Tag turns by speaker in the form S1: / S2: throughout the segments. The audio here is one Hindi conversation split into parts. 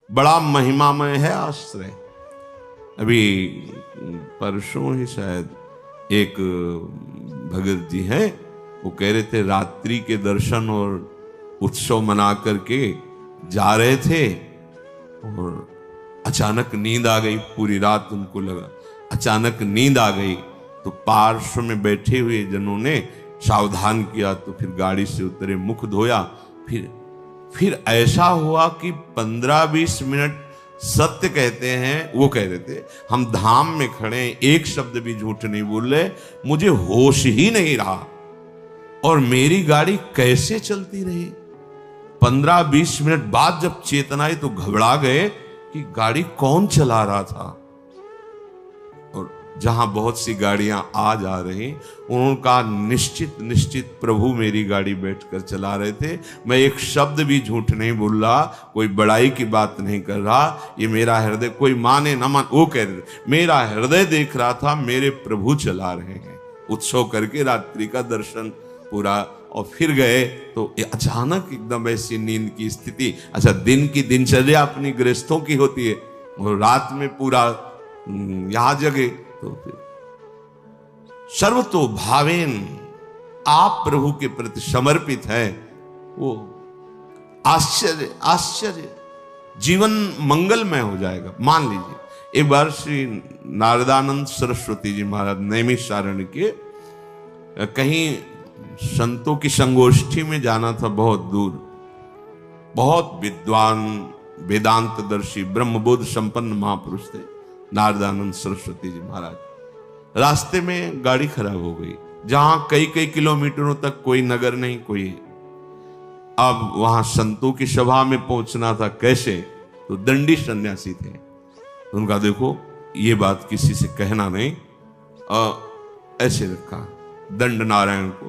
S1: बड़ा महिमामय है आश्रय। अभी परसों ही शायद एक भगत जी हैं, वो कह रहे थे रात्रि के दर्शन और उत्सव मना करके जा रहे थे और अचानक नींद आ गई। पूरी रात उनको लगा, अचानक नींद आ गई तो पार्श्व में बैठे हुए जनों ने सावधान किया, तो फिर गाड़ी से उतरे, मुख धोया। फिर ऐसा हुआ कि 15-20 मिनट, सत्य कहते हैं, वो कह रहे थे हम धाम में खड़े, एक शब्द भी झूठ नहीं बोले, मुझे होश ही नहीं रहा और मेरी गाड़ी कैसे चलती रही। 15-20 मिनट बाद जब चेतना आई तो घबरा गए कि गाड़ी कौन चला रहा था। और जहां बहुत सी गाड़ियां आ जा रही, उनका निश्चित प्रभु मेरी गाड़ी बैठकर चला रहे थे। मैं एक शब्द भी झूठ नहीं बोल रहा, कोई बड़ाई की बात नहीं कर रहा। ये मेरा हृदय, कोई माने न मान, वो कह रहे थे मेरा हृदय देख रहा था मेरे प्रभु चला रहे हैं। उत्सव करके रात्रि का दर्शन पूरा, और फिर गए तो अचानक एकदम ऐसी नींद की स्थिति। अच्छा, दिन की दिनचर्या अपनी गृहस्थों की होती है और रात में पूरा यहां जगे, तो फिर सर्वतो भावेन आप प्रभु के प्रति समर्पित है, वो आश्चर्य जीवन मंगलमय हो जाएगा। मान लीजिए एक बार श्री नारदानंद सरस्वती जी महाराज नैमिषारण्य के कहीं संतों की संगोष्ठी में जाना था, बहुत दूर, बहुत विद्वान वेदांतदर्शी ब्रह्मबोध संपन्न महापुरुष थे नारदानंद सरस्वती जी महाराज। रास्ते में गाड़ी खराब हो गई, जहां कई किलोमीटरों तक कोई नगर नहीं, कोई। अब वहां संतों की सभा में पहुंचना था, कैसे? तो दंडी सन्यासी थे, तो उनका देखो ये बात किसी से कहना नहीं, ऐसे रखा दंड नारायण को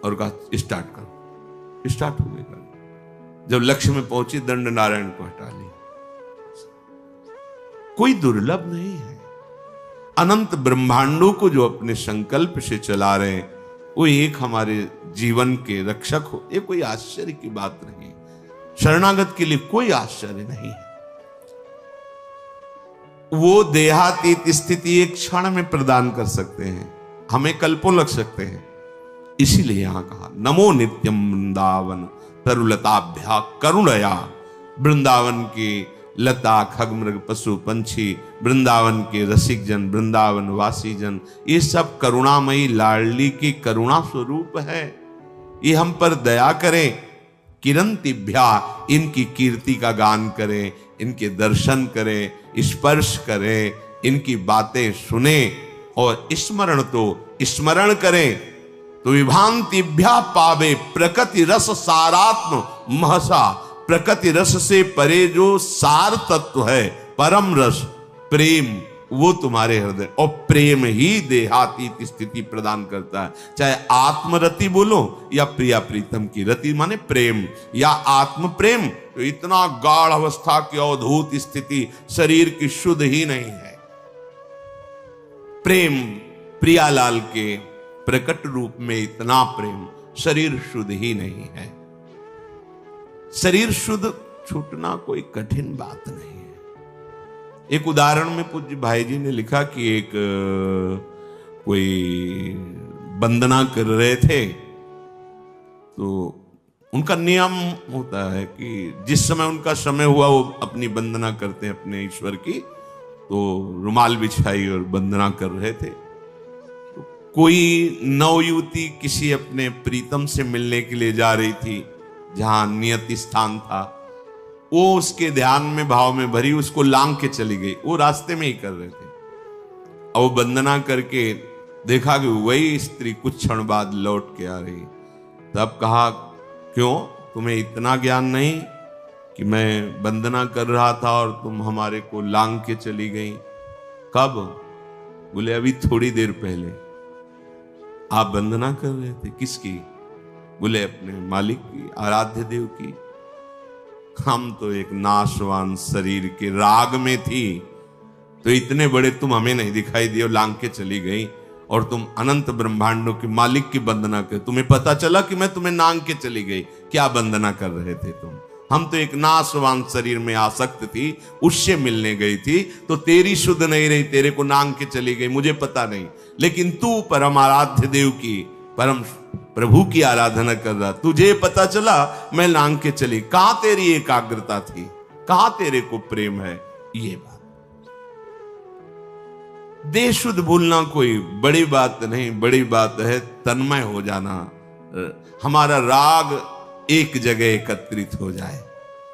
S1: और कहा स्टार्ट करो। स्टार्ट हो गई गाड़ी। जब लक्ष्य में पहुंची, दंड नारायण को हटा लिया। कोई दुर्लभ नहीं है। अनंत ब्रह्मांडों को जो अपने संकल्प से चला रहे हैं, वो एक हमारे जीवन के रक्षक हो, ये कोई आश्चर्य की बात नहीं। शरणागत के लिए कोई आश्चर्य नहीं है। वो देहातीत स्थिति एक क्षण में प्रदान कर सकते हैं, हमें कल्पों लग सकते हैं। इसीलिए यहां कहा नमो नित्यम वृंदावन तरुलताभ्या करुणया। वृंदावन की लता, खगमृग, पशु पंछी, वृंदावन के रसिक जन, वृंदावन वासी जन, ये सब करुणामयी लाडली की करुणा स्वरूप है। ये हम पर दया करें। किरंतिभ्या, इनकी कीर्ति का गान करें, इनके दर्शन करें, स्पर्श करें, इनकी बातें सुने और स्मरण करें तो विभांतिभ्या पावे प्रकृति रस सारात्म महसा। प्रकृति रस से परे जो सार तत्व है, परम रस प्रेम, वो तुम्हारे हृदय, और प्रेम ही देहातीत स्थिति प्रदान करता है। चाहे आत्मरति बोलो या प्रिया प्रीतम की रति, माने प्रेम या आत्म प्रेम, तो इतना गाढ़ अवस्था की अवधूत स्थिति शरीर की शुद्ध ही नहीं है। प्रेम प्रियालाल के प्रकट रूप में इतना प्रेम, शरीर शुद्ध ही नहीं है। शरीर शुद्ध छूटना कोई कठिन बात नहीं है। एक उदाहरण में पूज्य भाई जी ने लिखा कि एक कोई वंदना कर रहे थे, तो उनका नियम होता है कि जिस समय उनका समय हुआ वो अपनी वंदना करते हैं अपने ईश्वर की। तो रुमाल बिछाई और वंदना कर रहे थे। कोई नवयुवती किसी अपने प्रीतम से मिलने के लिए जा रही थी, जहां नियत स्थान था। वो उसके ध्यान में, भाव में भरी, उसको लांग के चली गई। वो रास्ते में ही कर रहे थे। और वो वंदना करके देखा कि वही स्त्री कुछ क्षण बाद लौट के आ रही। तब कहा, क्यों, तुम्हें इतना ज्ञान नहीं कि मैं वंदना कर रहा था और तुम हमारे को लांग के चली गई? कब? बोले अभी थोड़ी देर पहले। आप वंदना कर रहे थे, किसकी? बोले अपने मालिक की, आराध्य देव की। हम तो एक नाशवान शरीर के राग में थी, तो इतने बड़े तुम हमें नहीं दिखाई दिए, लांग के चली गई, और तुम अनंत ब्रह्मांडों के मालिक की वंदना कर, तुम्हें पता चला कि मैं तुम्हें नांग के चली गई। क्या वंदना कर रहे थे तुम? हम तो एक नाशवान शरीर में आसक्त थी, उससे मिलने गई थी, तो तेरी शुद्ध नहीं रही, तेरे को नांग के चली गई, मुझे पता नहीं। लेकिन तू परम आराध्य देव की, परम प्रभु की आराधना कर रहा, तुझे पता चला मैं नांग के चली। कहां तेरी एकाग्रता थी, कहां तेरे को प्रेम है? ये बात देह शुद्ध भूलना कोई बड़ी बात नहीं, बड़ी बात है तन्मय हो जाना। हमारा राग एक जगह एकत्रित हो जाए,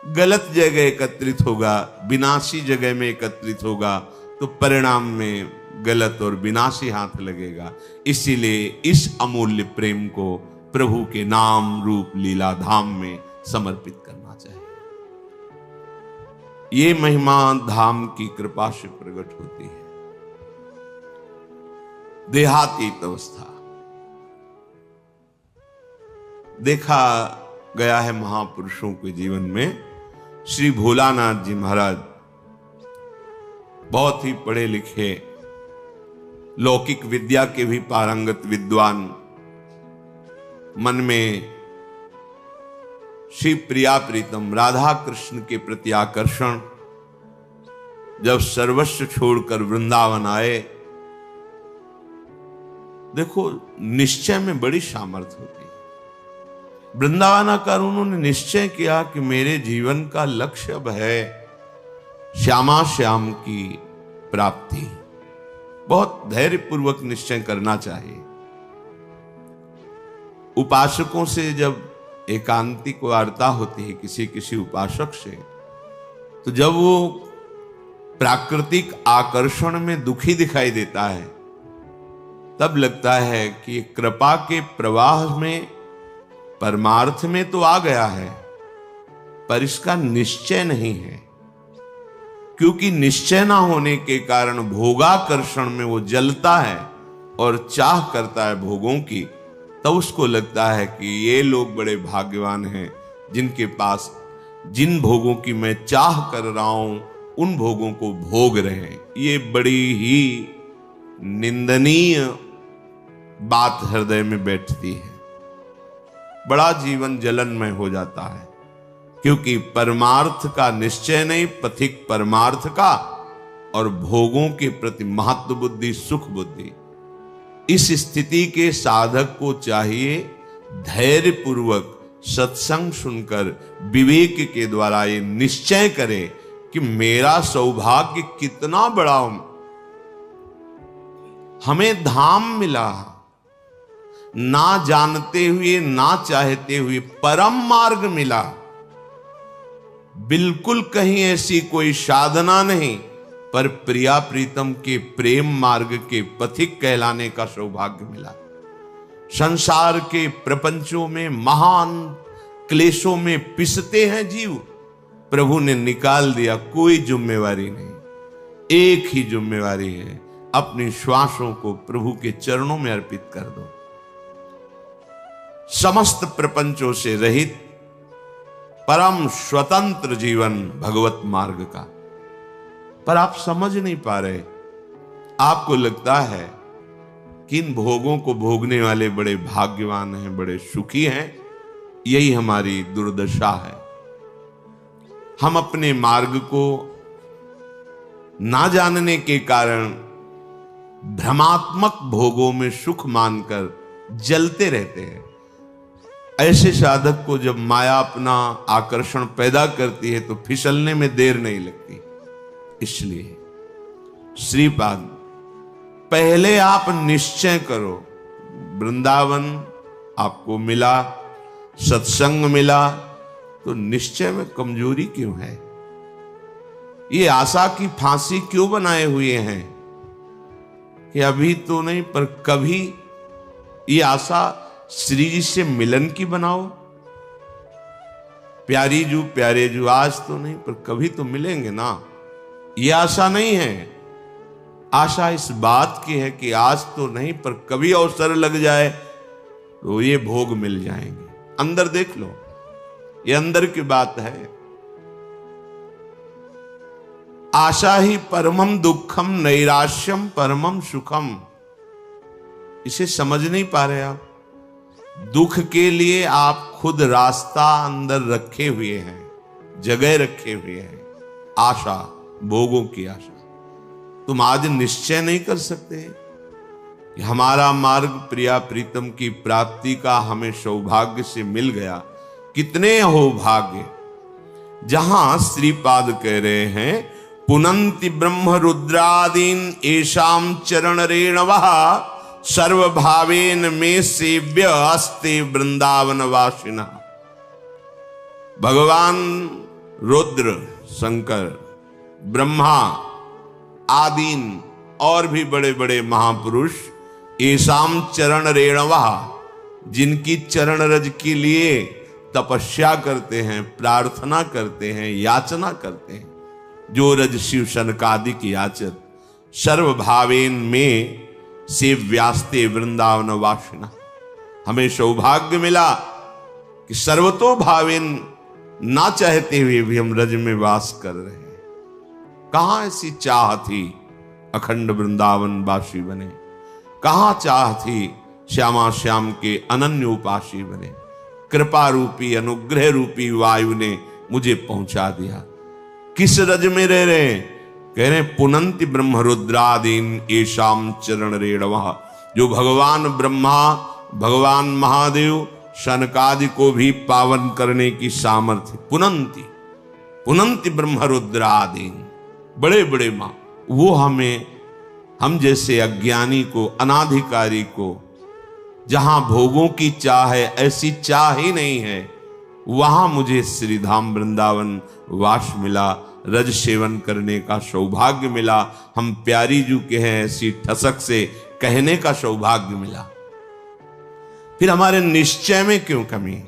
S1: गलत जगह एकत्रित होगा, विनाशी जगह में एकत्रित होगा, तो परिणाम में गलत और विनाशी हाथ लगेगा। इसीलिए इस अमूल्य प्रेम को प्रभु के नाम रूप लीला धाम में समर्पित करना चाहिए। ये महिमा धाम की कृपा से प्रकट होती है। देहातीत अवस्था देखा गया है महापुरुषों के जीवन में। श्री भोलानाथ जी महाराज बहुत ही पढ़े लिखे, लौकिक विद्या के भी पारंगत विद्वान, मन में श्री प्रिया प्रीतम राधा कृष्ण के प्रति आकर्षण, जब सर्वस्व छोड़कर वृंदावन आए। देखो, निश्चय में बड़ी सामर्थ्य होती है। वृंदावन आकर उन्होंने निश्चय किया कि मेरे जीवन का लक्ष्य अब है श्यामा श्याम की प्राप्ति। बहुत धैर्यपूर्वक निश्चय करना चाहिए। उपासकों से जब एकांतिक वार्ता होती है किसी किसी उपासक से, तो जब वो प्राकृतिक आकर्षण में दुखी दिखाई देता है, तब लगता है कि कृपा के प्रवाह में परमार्थ में तो आ गया है, पर इसका निश्चय नहीं है। क्योंकि निश्चय ना होने के कारण भोगाकर्षण में वो जलता है और चाह करता है भोगों की। तब उसको लगता है कि ये लोग बड़े भाग्यवान हैं जिनके पास जिन भोगों की मैं चाह कर रहा हूं उन भोगों को भोग रहे हैं। ये बड़ी ही निंदनीय बात हृदय में बैठती है। बड़ा जीवन जलनमय हो जाता है, क्योंकि परमार्थ का निश्चय नहीं, पथिक परमार्थ का, और भोगों के प्रति महत्व बुद्धि, सुख बुद्धि। इस स्थिति के साधक को चाहिए धैर्य पूर्वक सत्संग सुनकर विवेक के द्वारा ये निश्चय करे कि मेरा सौभाग्य कितना बड़ा, हमें धाम मिला, ना जानते हुए ना चाहते हुए परम मार्ग मिला। बिल्कुल कहीं ऐसी कोई साधना नहीं, पर प्रिया प्रीतम के प्रेम मार्ग के पथिक कहलाने का सौभाग्य मिला। संसार के प्रपंचों में महान क्लेशों में पिसते हैं जीव, प्रभु ने निकाल दिया। कोई जिम्मेवारी नहीं, एक ही जिम्मेवारी है, अपनी श्वासों को प्रभु के चरणों में अर्पित कर दो। समस्त प्रपंचों से रहित परम स्वतंत्र जीवन भगवत मार्ग का। पर आप समझ नहीं पा रहे। आपको लगता है कि इन भोगों को भोगने वाले बड़े भाग्यवान हैं, बड़े सुखी हैं। यही हमारी दुर्दशा है। हम अपने मार्ग को ना जानने के कारण भ्रमात्मक भोगों में सुख मानकर जलते रहते हैं। ऐसे साधक को जब माया अपना आकर्षण पैदा करती है तो फिसलने में देर नहीं लगती। इसलिए श्रीपाद, पहले आप निश्चय करो, वृंदावन आपको मिला, सत्संग मिला, तो निश्चय में कमजोरी क्यों है? ये आशा की फांसी क्यों बनाए हुए हैं कि अभी तो नहीं पर कभी? ये आशा श्री जी से मिलन की बनाओ। प्यारी जू प्यारे जू, आज तो नहीं पर कभी तो मिलेंगे ना। ये आशा नहीं है। आशा इस बात की है कि आज तो नहीं पर कभी अवसर लग जाए तो ये भोग मिल जाएंगे। अंदर देख लो, ये अंदर की बात है। आशा ही परमम दुखम नैराश्यम परमम सुखम। इसे समझ नहीं पा रहे आप। दुख के लिए आप खुद रास्ता अंदर रखे हुए हैं, जगह रखे हुए हैं, आशा, भोगों की आशा। तुम आज निश्चय नहीं कर सकते कि हमारा मार्ग प्रिया प्रीतम की प्राप्ति का हमें सौभाग्य से मिल गया। कितने हो भाग्य। जहां श्रीपाद कह रहे हैं पुनंति ब्रह्म रुद्रादीन एषाम चरण रेणवः सर्वभावेन में सेव्य अस्ते वृंदावन वासिना। भगवान रुद्र, शंकर, ब्रह्मा आदीन और भी बड़े बड़े महापुरुष एषाम चरण रेणवः, जिनकी चरण रज के लिए तपस्या करते हैं, प्रार्थना करते हैं, याचना करते हैं, जो रज शिव शनकादिक याचत, सर्वभावेन में सेव्यास्ते वृंदावन वासिना। हमें सौभाग्य मिला कि सर्वतो भावेन, ना चाहते हुए भी हम रज में वास कर रहे हैं। कहां ऐसी चाह थी अखंड वृंदावन वासी बने, कहां चाह थी श्यामा श्याम के अनन्य उपासी बने। कृपा रूपी अनुग्रह रूपी वायु ने मुझे पहुंचा दिया। किस रज में रह रहे हैं? कह रहे पुनंति ब्रह्म रुद्रादीन एषाम चरण रेणवः, जो भगवान ब्रह्मा, भगवान महादेव, शनकादि को भी पावन करने की सामर्थ्य। पुनंति, पुनंति ब्रह्म रुद्रादीन, बड़े बड़े मां, वो हमें, हम जैसे अज्ञानी को, अनाधिकारी को, जहां भोगों की चाह है, ऐसी चाह ही नहीं है, वहां मुझे श्रीधाम वृंदावन वास मिला, रज सेवन करने का सौभाग्य मिला। हम प्यारी जू के हैं ऐसी ठसक से कहने का सौभाग्य मिला। फिर हमारे निश्चय में क्यों कमी?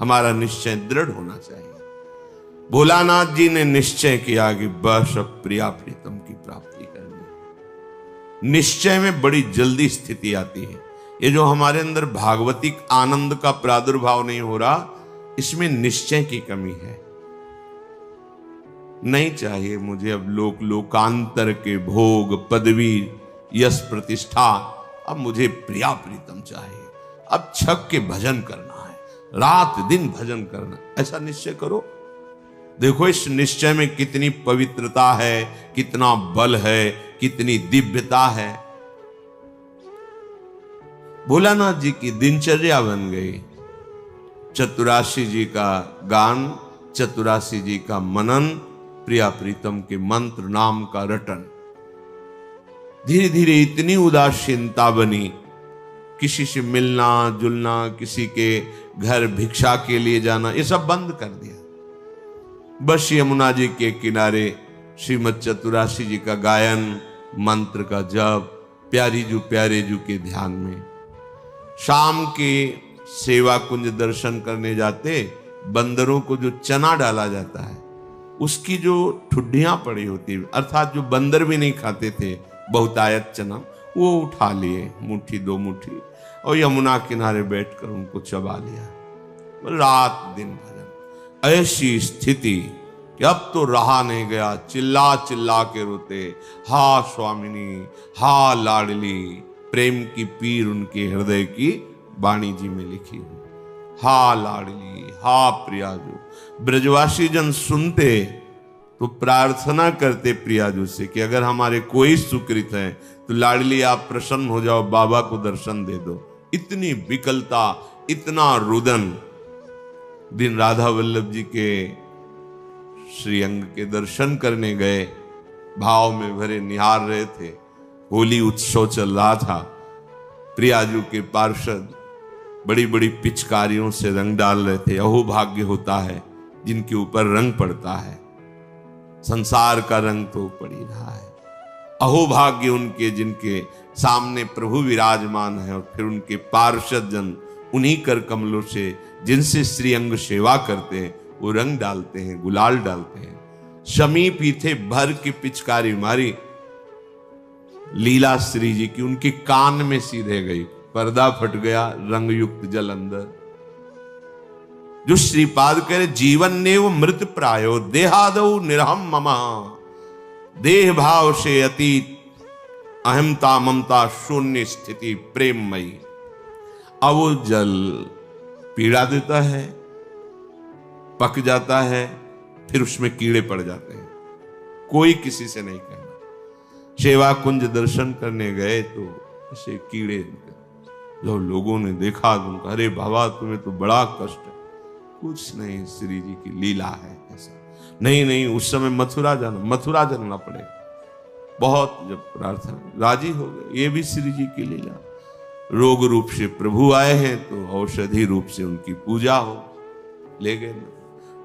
S1: हमारा निश्चय दृढ़ होना चाहिए। भोलानाथ जी ने निश्चय किया कि बस अब प्रिया प्रीतम की प्राप्ति करनी। निश्चय में बड़ी जल्दी स्थिति आती है। ये जो हमारे अंदर भागवतिक आनंद का प्रादुर्भाव नहीं हो रहा, इसमें निश्चय की कमी है। नहीं चाहिए मुझे अब लोकांतर के भोग, पदवी, यश, प्रतिष्ठा। अब मुझे प्रिया प्रीतम चाहिए। अब छक के भजन करना है, रात दिन भजन करना। ऐसा निश्चय करो। देखो इस निश्चय में कितनी पवित्रता है, कितना बल है, कितनी दिव्यता है। भोलानाथ जी की दिनचर्या बन गई। चतुराशी जी का गान, चतुराशी जी का मनन, प्रिया प्रीतम के मंत्र नाम का रटन। धीरे धीरे इतनी उदासीनता बनी, किसी से मिलना जुलना, किसी के घर भिक्षा के लिए जाना, ये सब बंद कर दिया। बस यमुना जी के किनारे श्रीमद चतुराशी जी का गायन, मंत्र का जप, प्यारी जू प्यारे जू के ध्यान में। शाम के सेवा कुंज दर्शन करने जाते, बंदरों को जो चना डाला जाता है, उसकी जो ठुड्डियां पड़ी होती, अर्थात जो बंदर भी नहीं खाते थे, बहुतायत चना, वो उठा लिए मुट्ठी दो मुट्ठी और यमुना किनारे बैठकर उनको चबा लिया। रात दिन भजन। ऐसी स्थिति कि अब तो रहा नहीं गया, चिल्ला चिल्ला के रोते, हा स्वामिनी, हा लाडली। प्रेम की पीर उनके हृदय की वाणी जी में लिखी हुई। हा लाडली, हा प्रियाजू। ब्रजवासी जन सुनते तो प्रार्थना करते प्रियाजू से कि अगर हमारे कोई सुकृत है तो लाडली आप प्रसन्न हो जाओ, बाबा को दर्शन दे दो। इतनी विकलता, इतना रुदन। दिन राधा वल्लभ जी के श्रीअंग के दर्शन करने गए, भाव में भरे निहार रहे थे। होली उत्सव चल रहा था। प्रियाजू के पार्षद बड़ी बड़ी पिचकारियों से रंग डाल रहे थे। अहो भाग्य होता है जिनके ऊपर रंग पड़ता है। संसार का रंग तो पड़ ही रहा है। अहो भाग्य उनके जिनके सामने प्रभु विराजमान है और फिर उनके पार्षद जन उन्हीं कर कमलों से जिनसे श्रीअंग सेवा करते हैं वो रंग डालते हैं, गुलाल डालते हैं। समीप ही थे, भर की पिचकारी मारी। लीला श्री जी की उनके कान में सीधे गई, पर्दा फट गया, रंग युक्त जल अंदर। जो श्रीपाद कह रहे जीवन नेव मृत प्रायो देहादौ निरहम ममा। देह भाव से अतीत अहमता ममता शून्य स्थिति प्रेममयी। अब वो जल पीड़ा देता है, पक जाता है, फिर उसमें कीड़े पड़ जाते हैं, कोई किसी से नहीं कहना। सेवा कुंज दर्शन करने गए तो ऐसे कीड़े, जब लोगों ने देखा तो उनका, अरे बाबा तुम्हें तो बड़ा कष्ट है। कुछ नहीं, श्री जी की लीला है ऐसा। नहीं, उस समय मथुरा जाना पड़ेगा। बहुत जब प्रार्थना, राजी हो गए, ये भी श्री जी की लीला। रोग रूप से प्रभु आए हैं तो औषधि रूप से उनकी पूजा हो, ले गए।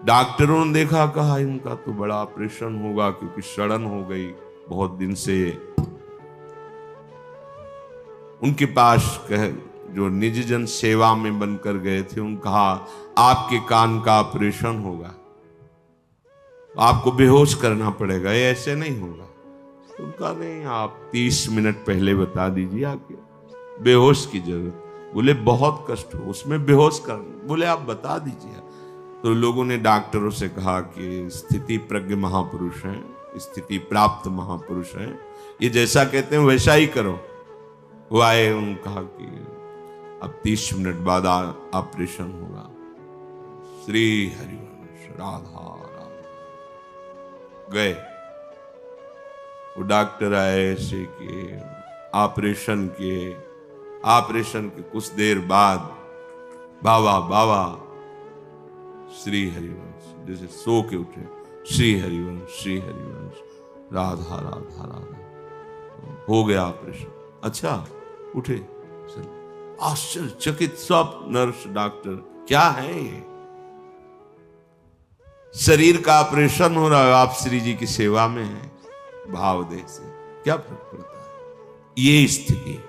S1: डॉक्टरों ने देखा, कहा इनका तो बड़ा ऑपरेशन होगा, क्योंकि सड़न हो गई बहुत दिन से। उनके पास जो निज जन सेवा में बनकर गए थे, उन्होंने कहा आपके कान का ऑपरेशन होगा, आपको बेहोश करना पड़ेगा, ये ऐसे नहीं होगा। तो उनका नहीं, आप 30 मिनट पहले बता दीजिए आके, बेहोश की जरूरत। बोले बहुत कष्ट हो उसमें बेहोश कर, बोले आप बता दीजिए। तो लोगों ने डॉक्टरों से कहा कि स्थिति प्रज्ञ महापुरुष हैं, स्थिति प्राप्त महापुरुष हैं, ये जैसा कहते हैं वैसा ही करो। वो आए, उन्होंने कहा कि अब 30 मिनट बाद ऑपरेशन होगा। श्री हरिवंश राधा गए। वो डॉक्टर आए ऐसे कि ऑपरेशन के कुछ देर बाद बाबा श्री हरिवंश, जैसे सो के उठे, श्री हरिवंश राधा हो गया ऑपरेशन। अच्छा उठे, आश्चर्यचकित सब नर्स डॉक्टर, क्या है ये? शरीर का ऑपरेशन हो रहा है, आप श्री जी की सेवा में हैं, भाव देह से क्या फर्क पड़ता है? ये स्थिति।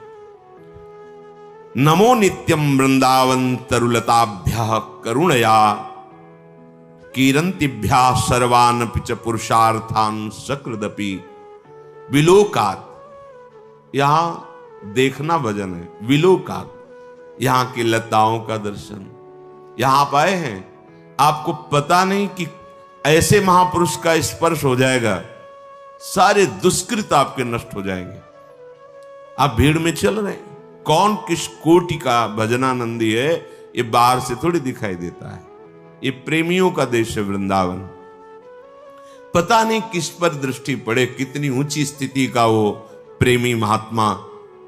S1: नमो नित्यम वृंदावन तरुलताभ्यः करुणया कीरंतिभ्या सर्वान पिच पुरुषार्थान सकृदपि विलोकात। यहां देखना भजन है, विलोकात, यहां की लताओं का दर्शन। यहां आप आए हैं, आपको पता नहीं कि ऐसे महापुरुष का स्पर्श हो जाएगा, सारे दुष्कृत आपके नष्ट हो जाएंगे। आप भीड़ में चल रहे हैं, कौन किस कोटि का भजनानंदी है ये बाहर से थोड़ी दिखाई देता है। ये प्रेमियों का देश है वृंदावन। पता नहीं किस पर दृष्टि पड़े, कितनी ऊंची स्थिति का वो प्रेमी महात्मा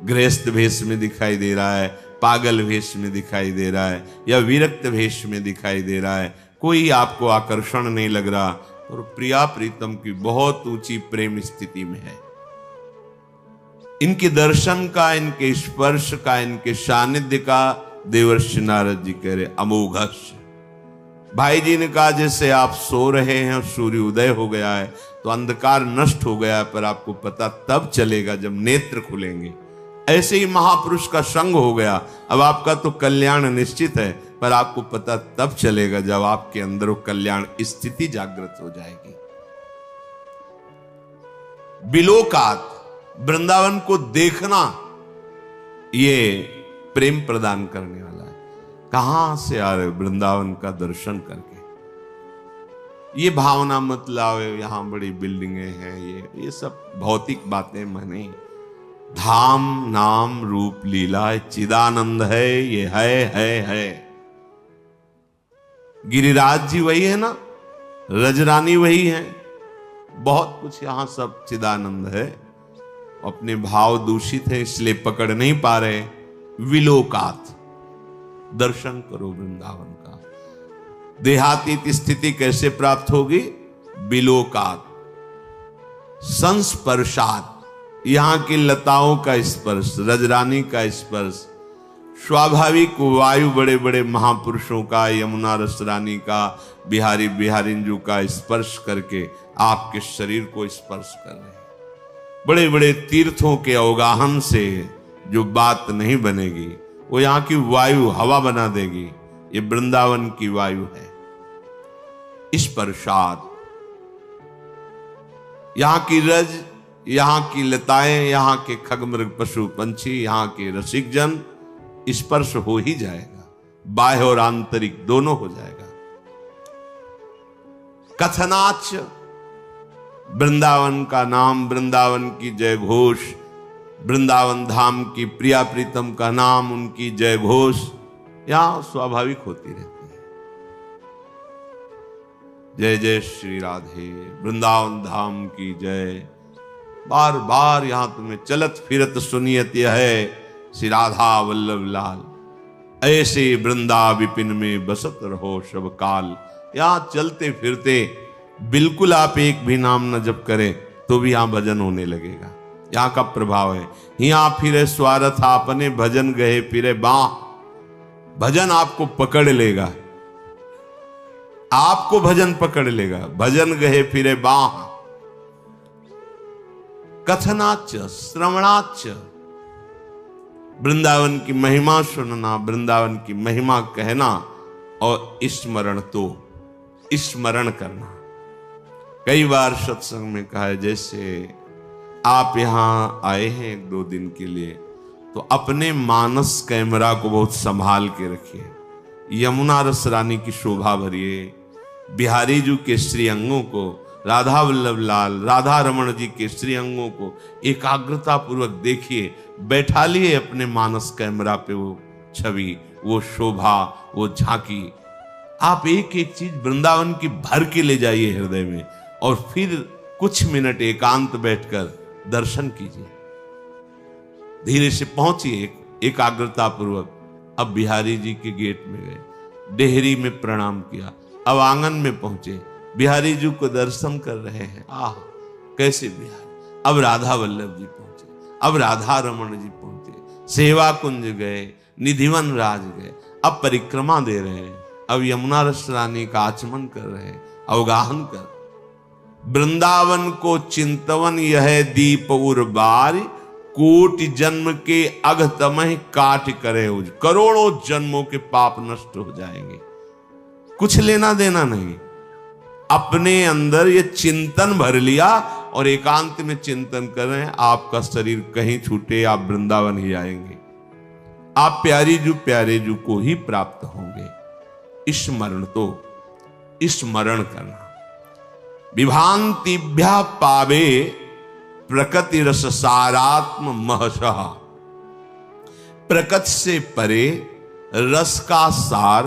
S1: गृहस्थ वेश में दिखाई दे रहा है, पागल वेश में दिखाई दे रहा है, या विरक्त वेश में दिखाई दे रहा है, कोई आपको आकर्षण नहीं लग रहा, और प्रिया प्रीतम की बहुत ऊंची प्रेम स्थिति में है। इनके दर्शन का, इनके स्पर्श का, इनके सानिध्य का देवर्षि नारद जी कह रहे अमोघस्य। भाई जी ने कहा जैसे आप सो रहे हैं और सूर्य उदय हो गया है तो अंधकार नष्ट हो गया है, पर आपको पता तब चलेगा जब नेत्र खुलेंगे। ऐसे ही महापुरुष का संग हो गया, अब आपका तो कल्याण निश्चित है, पर आपको पता तब चलेगा जब आपके अंदर वो कल्याण स्थिति जागृत हो जाएगी। बिलोकात, वृंदावन को देखना, ये प्रेम प्रदान करने वाला है। कहां से आ रहे? वृंदावन का दर्शन करके। ये भावना मत लाओ यहां बड़ी बिल्डिंगें हैं, ये सब भौतिक बातें माने। धाम नाम रूप लीला चिदानंद है, ये है। गिरिराज जी वही है ना, रजरानी वही है, बहुत कुछ यहां सब चिदानंद है। अपने भाव दूषित है इसलिए पकड़ नहीं पा रहे। विलोकात, दर्शन करो वृंदावन का। देहातीत स्थिति कैसे प्राप्त होगी? बिलोकात, संस्पर्शात, यहां की लताओं का स्पर्श, रजरानी का स्पर्श, स्वाभाविक वायु बड़े बड़े महापुरुषों का, यमुना रसरानी का, बिहारी बिहारिंजू का स्पर्श करके आपके शरीर को स्पर्श कर रहे हैं। बड़े बड़े तीर्थों के अवगाहन से जो बात नहीं बनेगी वो यहां की वायु हवा बना देगी। ये वृंदावन की वायु है। स्पर्शात, यहां की रज, यहां की लताएं, यहां के खगमृग पशु पंछी, यहां के रसिक जन, स्पर्श हो ही जाएगा, बाह्य और आंतरिक दोनों हो जाएगा। कथनाच, वृंदावन का नाम, वृंदावन की जय घोष, वृंदावन धाम की प्रिया प्रीतम का नाम, उनकी जय घोष यहां स्वाभाविक होती रहती है। जय जय श्री राधे, वृंदावन धाम की जय। बार बार यहां तुम्हें चलत फिरत सुनियत यह है, श्री राधा वल्लभ लाल। ऐसे वृंदा विपिन में बसत रहो सब काल। यहां चलते फिरते बिल्कुल आप एक भी नाम न जप करें तो भी यहां भजन होने लगेगा। यहां का प्रभाव है। यहां फिरे स्वार्थ आपने, भजन गए फिरे बाह। भजन आपको पकड़ लेगा, आपको भजन पकड़ लेगा। भजन गए फिरे बाह, कथनाच श्रवणाच। वृंदावन की महिमा सुनना, वृंदावन की महिमा कहना और स्मरण तो स्मरण करना। कई बार सत्संग में कहा है, जैसे आप यहां आए हैं 1-2 दिन के लिए, तो अपने मानस कैमरा को बहुत संभाल के रखिए। यमुना रस रानी की शोभा भरिए, बिहारी जी के श्री अंगों को, राधा वल्लभ लाल, राधा रमण जी के श्री अंगों को एकाग्रता पूर्वक देखिए। बैठा लिए अपने मानस कैमरा पे वो छवि, वो शोभा, वो झांकी। आप एक एक चीज वृंदावन की भर के ले जाइए हृदय में, और फिर कुछ मिनट एकांत बैठकर दर्शन कीजिए। धीरे से पहुंचिए एकाग्रता पूर्वक। अब बिहारी जी के गेट में गए, डेहरी में प्रणाम किया, अब आंगन में पहुंचे, बिहारी जी को दर्शन कर रहे हैं। आह कैसे बिहारी। अब राधा वल्लभ जी पहुंचे, अब राधा रमण जी पहुंचे, सेवा कुंज गए, निधिवन राज गए, अब परिक्रमा दे रहे हैं, अब यमुना रस रानी का आचमन कर रहे हैं, अवगाहन कर। वृंदावन को चिंतवन यह दीप उर्बार, कोटि जन्म के अघतमह काट करे उज। करोड़ों जन्मों के पाप नष्ट हो जाएंगे, कुछ लेना देना नहीं। अपने अंदर ये चिंतन भर लिया और एकांत में चिंतन कर रहे हैं, आपका शरीर कहीं छूटे, आप वृंदावन ही आएंगे। आप प्यारे जू को ही प्राप्त होंगे। स्मरण तो स्मरण करना। विभांतिभ्या पावे प्रकृति रस सारात्म महशः। प्रकृति से परे रस का सार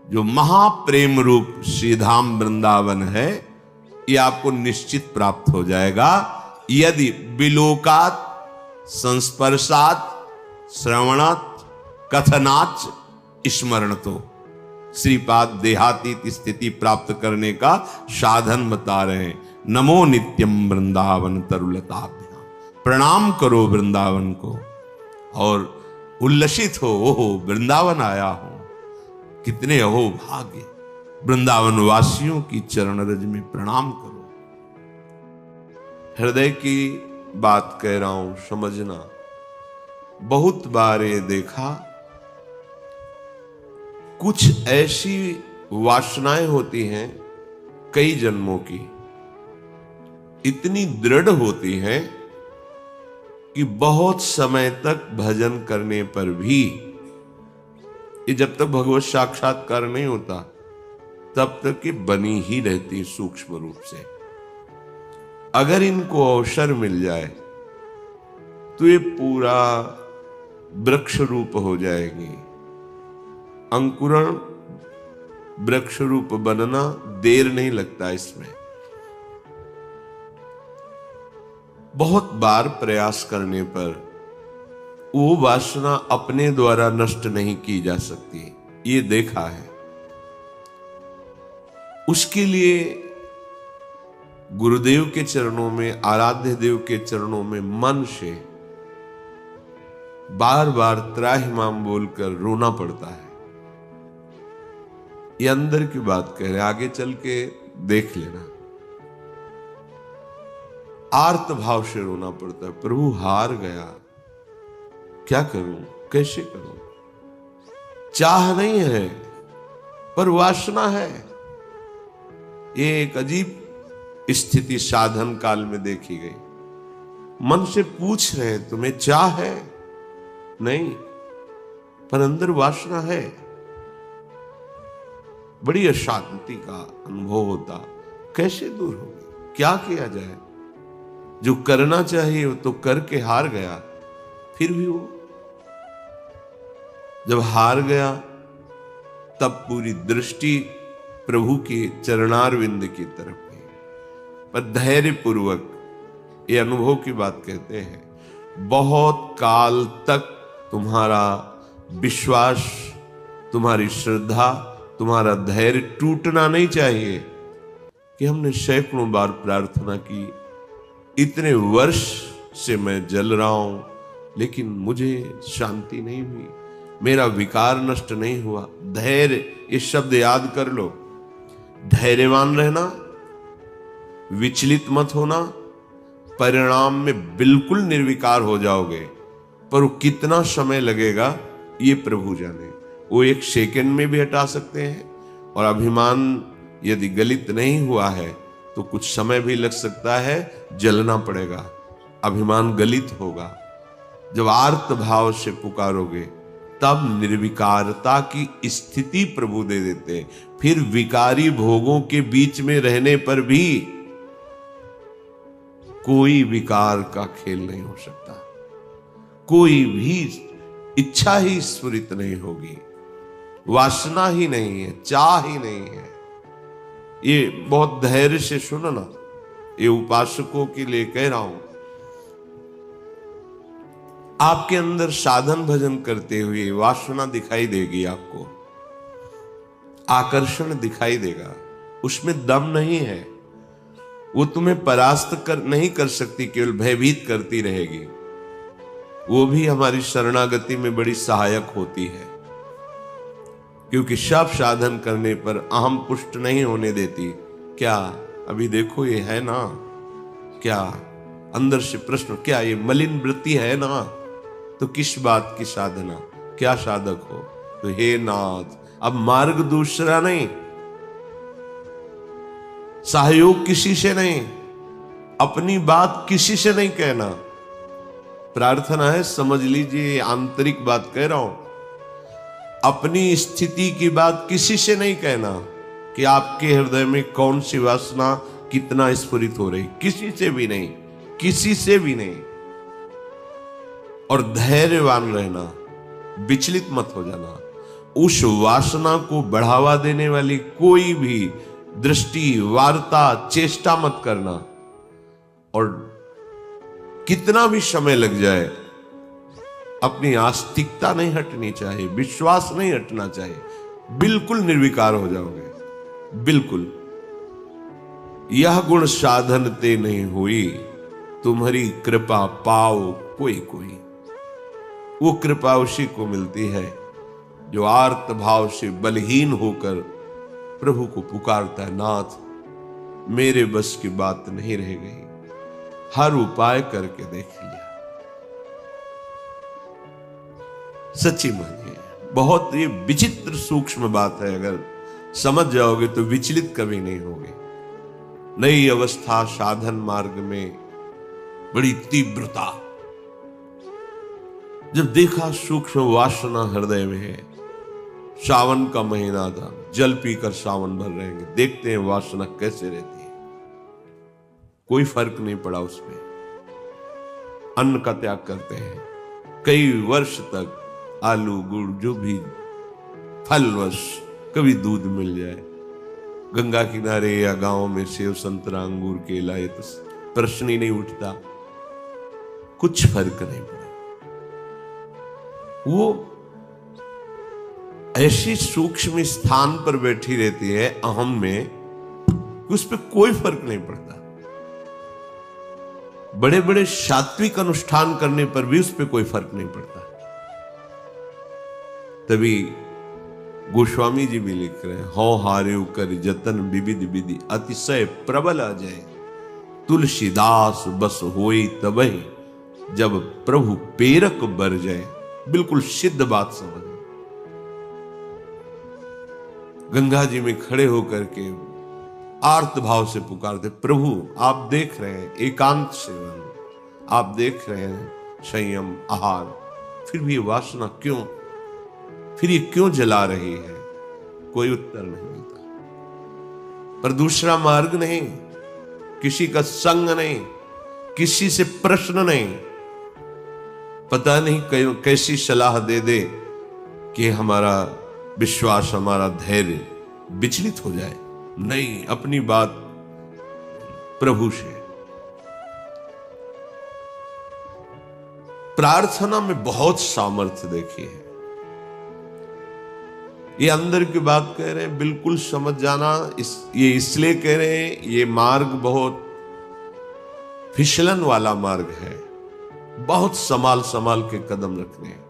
S1: जो महाप्रेम रूप श्रीधाम वृंदावन है, ये आपको निश्चित प्राप्त हो जाएगा यदि विलोकात, संस्पर्शात, श्रवणात, कथनाच स्मरण तो। श्रीपाद देहातीत स्थिति प्राप्त करने का साधन बता रहे हैं। नमो नित्यम वृंदावन तरुलताभ्याम। प्रणाम करो वृंदावन को और उल्लसित हो, ओहो वृंदावन आया हूं। कितने अहो भाग्य, वृंदावन वासियों की चरण रज में प्रणाम करो। हृदय की बात कह रहा हूं, समझना। बहुत बार ये देखा, कुछ ऐसी वासनाएं होती हैं कई जन्मों की, इतनी दृढ़ होती हैं कि बहुत समय तक भजन करने पर भी, ये जब तक भगवत साक्षात्कार नहीं होता तब तक ये बनी ही रहती सूक्ष्म रूप से। अगर इनको अवसर मिल जाए तो ये पूरा वृक्ष रूप हो जाएगी। अंकुरण वृक्ष रूप बनना देर नहीं लगता इसमें। बहुत बार प्रयास करने पर वो वासना अपने द्वारा नष्ट नहीं की जा सकती, ये देखा है। उसके लिए गुरुदेव के चरणों में, आराध्य देव के चरणों में मन से बार बार त्राहिमाम बोलकर रोना पड़ता है। ये अंदर की बात कह रहे, आगे चल के देख लेना। आर्त भाव से रोना पड़ता है, प्रभु हार गया, क्या करूं, कैसे करूं। चाह नहीं है पर वासना है। ये एक अजीब स्थिति साधन काल में देखी गई। मन से पूछ रहे तुम्हें चाह है, नहीं, पर अंदर वासना है। बड़ी अशांति का अनुभव होता। कैसे दूर होगी, क्या किया जाए। जो करना चाहिए वो तो करके हार गया, फिर भी वो जब हार गया तब पूरी दृष्टि प्रभु के चरणारविंद की तरफ है। पर धैर्य पूर्वक, ये अनुभव की बात कहते हैं, बहुत काल तक तुम्हारा विश्वास, तुम्हारी श्रद्धा, तुम्हारा धैर्य टूटना नहीं चाहिए। कि हमने सैकड़ों बार प्रार्थना की, इतने वर्ष से मैं जल रहा हूं, लेकिन मुझे शांति नहीं हुई, मेरा विकार नष्ट नहीं हुआ। धैर्य, ये शब्द याद कर लो। धैर्यवान रहना, विचलित मत होना, परिणाम में बिल्कुल निर्विकार हो जाओगे। पर वो कितना समय लगेगा ये प्रभु जाने। वो एक सेकंड में भी हटा सकते हैं, और अभिमान यदि गलित नहीं हुआ है तो कुछ समय भी लग सकता है, जलना पड़ेगा, अभिमान गलित होगा। जब आर्त भाव से पुकारोगे तब निर्विकारता की स्थिति प्रभु दे देते हैं। फिर विकारी भोगों के बीच में रहने पर भी कोई विकार का खेल नहीं हो सकता, कोई भी इच्छा ही स्फुरित नहीं होगी, वासना ही नहीं है, चाह ही नहीं है। ये बहुत धैर्य से सुनो ना, ये उपासकों के लिए कह रहा हूं। आपके अंदर साधन भजन करते हुए वासना दिखाई देगी, आपको आकर्षण दिखाई देगा, उसमें दम नहीं है, वो तुम्हें परास्त नहीं कर सकती, केवल भयभीत करती रहेगी। वो भी हमारी शरणागति में बड़ी सहायक होती है, क्योंकि सब साधन करने पर अहम पुष्ट नहीं होने देती। क्या अभी देखो ये है ना, क्या अंदर से प्रश्न, क्या ये मलिन वृत्ति है ना, तो किस बात की साधना, क्या साधक हो। तो हे नाथ, अब मार्ग दूसरा नहीं, सहयोग किसी से नहीं, अपनी बात किसी से नहीं कहना। प्रार्थना है, समझ लीजिए आंतरिक बात कह रहा हूं, अपनी स्थिति की बात किसी से नहीं कहना कि आपके हृदय में कौन सी वासना कितना स्फुरित हो रही, किसी से भी नहीं, किसी से भी नहीं। और धैर्यवान रहना, विचलित मत हो जाना। उस वासना को बढ़ावा देने वाली कोई भी दृष्टि, वार्ता, चेष्टा मत करना। और कितना भी समय लग जाए, अपनी आस्तिकता नहीं हटनी चाहिए, विश्वास नहीं हटना चाहिए, बिल्कुल निर्विकार हो जाओगे, बिल्कुल। यह गुण साधन ते नहीं हुई, तुम्हारी कृपा पाओ कोई कोई। वो कृपा उसी को मिलती है जो आर्त भाव से बलहीन होकर प्रभु को पुकारता है, नाथ मेरे बस की बात नहीं रह गई, हर उपाय करके देख लिया। सच्ची मानिए, बहुत ये विचित्र सूक्ष्म बात है, अगर समझ जाओगे तो विचलित कभी नहीं होगे। नई अवस्था साधन मार्ग में बड़ी तीव्रता, जब देखा सूक्ष्म वासना हृदय में है। सावन का महीना था, जल पीकर सावन भर रहेंगे, देखते हैं वासना कैसे रहती है। कोई फर्क नहीं पड़ा उसमें, अन्न का त्याग करते हैं, कई वर्ष तक आलू गुड़ जो भी फलवश, कभी दूध मिल जाए, गंगा किनारे या गांव में सेव संतरा अंगूर केला, ये तो प्रश्न ही नहीं उठता, कुछ फर्क नहीं पड़ा। वो ऐसी सूक्ष्म स्थान पर बैठी रहती है अहम में, उस पर कोई फर्क नहीं पड़ता। बड़े बड़े सात्विक अनुष्ठान करने पर भी उस पर कोई फर्क नहीं पड़ता। तभी गोस्वामी जी भी लिख रहे हैं, हौ हारे कर जतन विविध विधि अतिशय प्रबल अजय, तुलसीदास बस होई तबहि जब प्रभु पेरक बर जाए। बिल्कुल सिद्ध बात समझ। गंगा जी में खड़े होकर के आर्त भाव से पुकारते, प्रभु आप देख रहे हैं एकांत सेवन, आप देख रहे हैं संयम आहार, फिर भी वासना क्यों, फिर ये क्यों जला रही है? कोई उत्तर नहीं मिलता। पर दूसरा मार्ग नहीं, किसी का संग नहीं, किसी से प्रश्न नहीं, पता नहीं कैसी सलाह दे दे कि हमारा विश्वास, हमारा धैर्य विचलित हो जाए। नहीं, अपनी बात प्रभु से। प्रार्थना में बहुत सामर्थ्य देखी है। ये अंदर की बात कह रहे हैं, बिल्कुल समझ जाना। ये इसलिए कह रहे हैं, ये मार्ग बहुत फिसलन वाला मार्ग है, बहुत संभाल संभाल के कदम रखने हैं।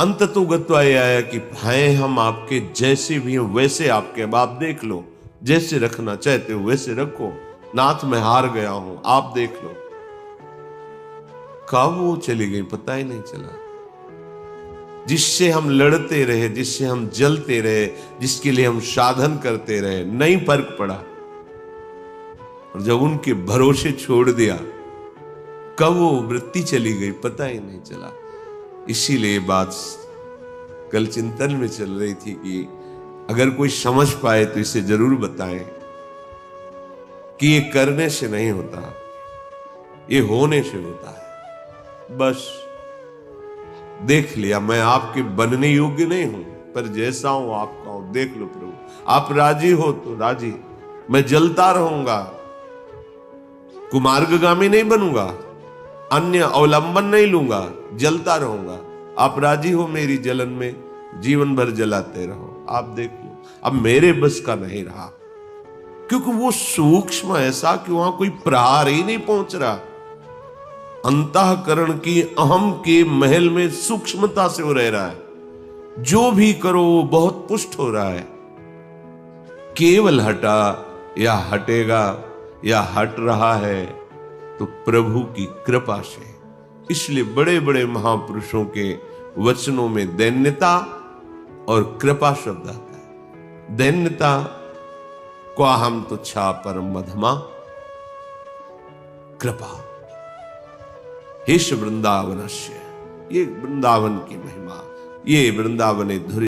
S1: अंत तो गत्वा ये आया कि हैं हम आपके, जैसे भी हैं वैसे आपके। अब आप देख लो, जैसे रखना चाहते हो वैसे रखो। नाथ मैं हार गया हूं, आप देख लो। कब वो चली गई पता ही नहीं चला। जिससे हम लड़ते रहे, जिससे हम जलते रहे, जिसके लिए हम साधन करते रहे, नहीं फर्क पड़ा। और जब उनके भरोसे छोड़ दिया, कब वो वृत्ति चली गई पता ही नहीं चला। इसीलिए बात कल चिंतन में चल रही थी कि अगर कोई समझ पाए तो इसे जरूर बताएं कि ये करने से नहीं होता, ये होने से होता है। बस देख लिया, मैं आपके बनने योग्य नहीं हूं, पर जैसा हूं आपका हूं। देख लो प्रभु, आप राजी हो तो राजी, मैं जलता रहूंगा, कुमार्गगामी नहीं बनूंगा, अन्य अवलंबन नहीं लूंगा, जलता रहूंगा। आप राजी हो मेरी जलन में, जीवन भर जलाते रहो। आप देख लो, अब मेरे बस का नहीं रहा, क्योंकि वो सूक्ष्म ऐसा कि वहां कोई प्रहार ही नहीं पहुंच रहा। अंतःकरण की अहम के महल में सूक्ष्मता से वो रह रहा है। जो भी करो वो बहुत पुष्ट हो रहा है। केवल हटा या हटेगा या हट रहा है तो प्रभु की कृपा से। इसलिए बड़े बड़े महापुरुषों के वचनों में दैन्यता और कृपा शब्द आता है। दैन्यता क्वाहम तुच्छा परम मधमा, कृपा हेश वृंदावनस्य। ये वृंदावन की महिमा, ये वृंदावन धुरी